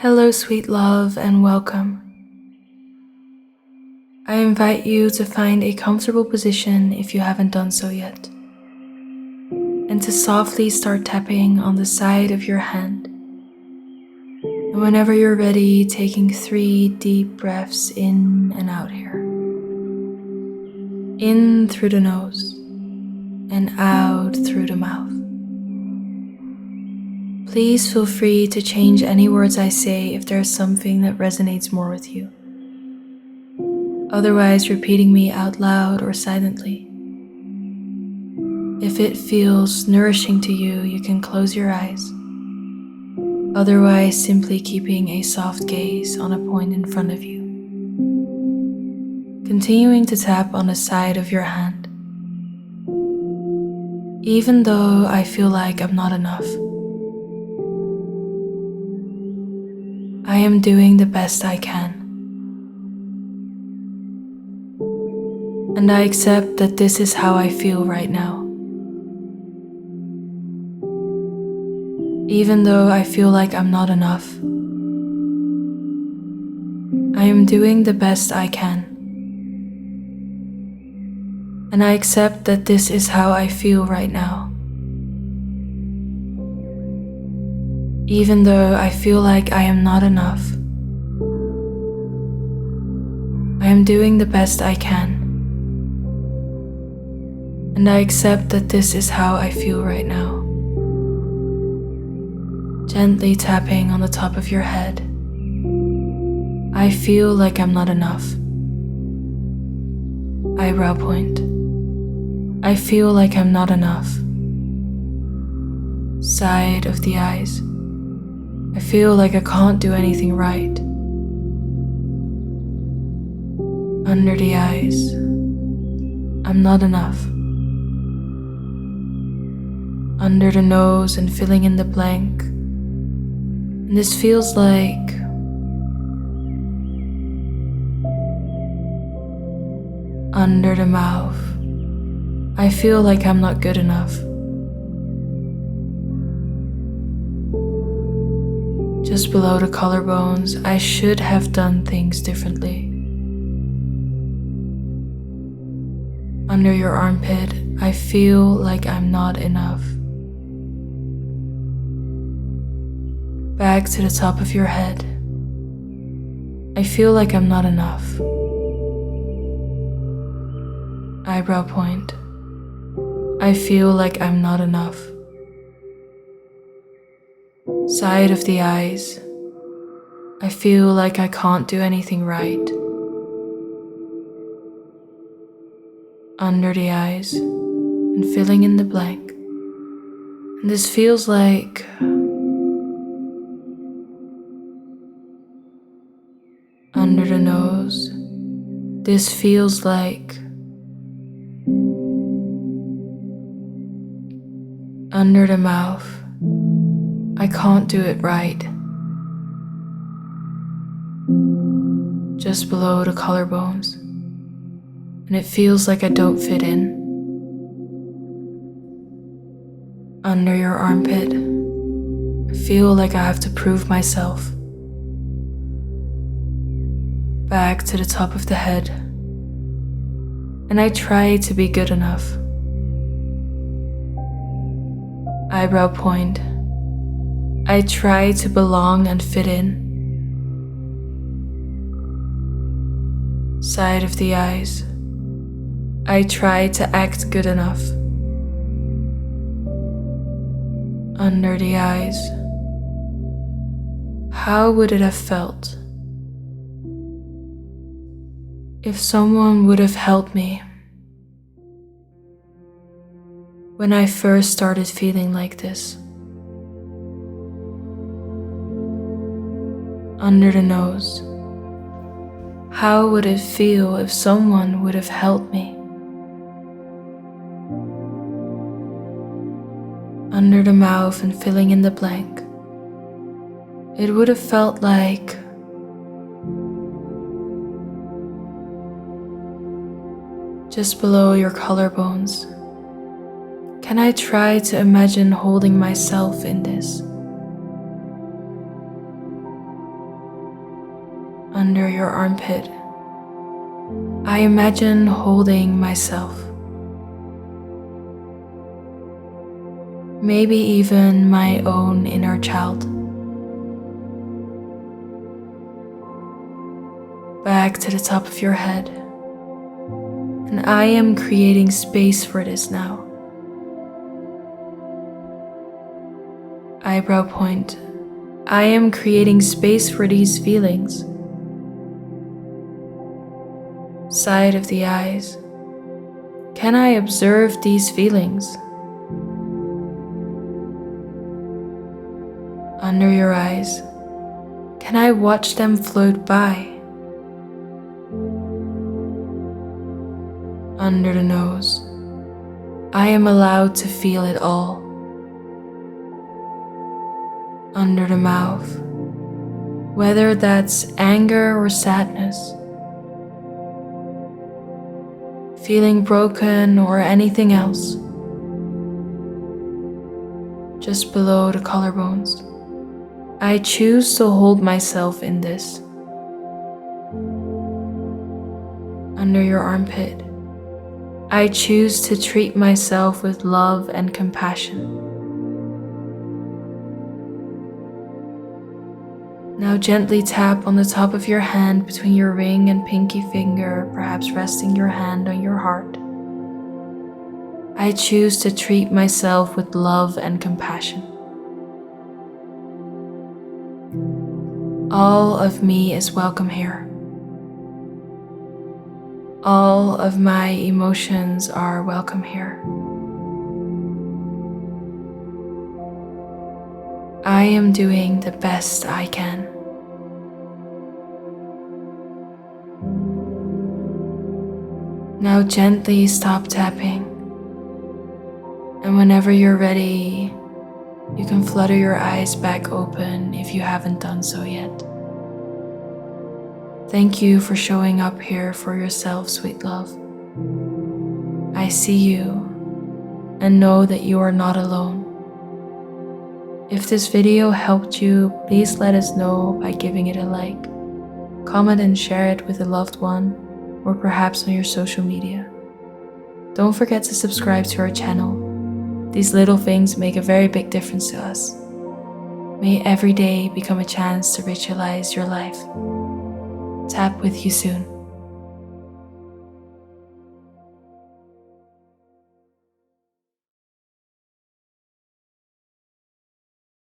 Hello, sweet love, and welcome. I invite you to find a comfortable position if you haven't done so yet, and to softly start tapping on the side of your hand. And whenever you're ready, taking 3 deep breaths in and out here. In through the nose and out through the mouth. Please feel free to change any words I say if there's something that resonates more with you. Otherwise, repeating me out loud or silently. If it feels nourishing to you, you can close your eyes. Otherwise, simply keeping a soft gaze on a point in front of you. Continuing to tap on the side of your hand. Even though I feel like I'm not enough, I am doing the best I can. And I accept that this is how I feel right now. Even though I feel like I'm not enough, I am doing the best I can. And I accept that this is how I feel right now. Even though I feel like I am not enough, I am doing the best I can. And I accept that this is how I feel right now. Gently tapping on the top of your head. I feel like I'm not enough. Eyebrow point. I feel like I'm not enough. Side of the eyes. I feel like I can't do anything right. Under the eyes. I'm not enough. Under the nose and filling in the blank. And this feels like under the mouth. I feel like I'm not good enough. Just below the collarbones, I should have done things differently. Under your armpit, I feel like I'm not enough. Back to the top of your head. I feel like I'm not enough. Eyebrow point. I feel like I'm not enough. Side of the eyes. I feel like I can't do anything right. Under the eyes and filling in the blank. And this feels like under the nose. This feels like under the mouth. I can't do it right. Just below the collarbones. And it feels like I don't fit in. Under your armpit. I feel like I have to prove myself. Back to the top of the head. And I try to be good enough. Eyebrow point. I try to belong and fit in. Side of the eyes. I try to act good enough. Under the eyes. How would it have felt if someone would have helped me when I first started feeling like this? Under the nose. How would it feel if someone would have helped me? Under the mouth and filling in the blank. It would have felt like just below your collarbones. Can I try to imagine holding myself in this? under your armpit. I imagine holding myself. Maybe even my own inner child. Back to the top of your head. And I am creating space for this now. Eyebrow point. I am creating space for these feelings. Side of the eyes. Can I observe these feelings? Under your eyes. Can I watch them float by? Under the nose. I am allowed to feel it all. Under the mouth. Whether that's anger or sadness. Feeling broken or anything else. Just below the collarbones. I choose to hold myself in this. Under your armpit. I choose to treat myself with love and compassion. Now gently tap on the top of your hand between your ring and pinky finger, perhaps resting your hand on your heart. I choose to treat myself with love and compassion. All of me is welcome here. All of my emotions are welcome here. I am doing the best I can. Now gently stop tapping. And whenever you're ready, you can flutter your eyes back open if you haven't done so yet. Thank you for showing up here for yourself, sweet love. I see you and know that you are not alone. If this video helped you, please let us know by giving it a like, comment and share it with a loved one, or perhaps on your social media. Don't forget to subscribe to our channel. These little things make a very big difference to us. May every day become a chance to ritualize your life. Tap with you soon.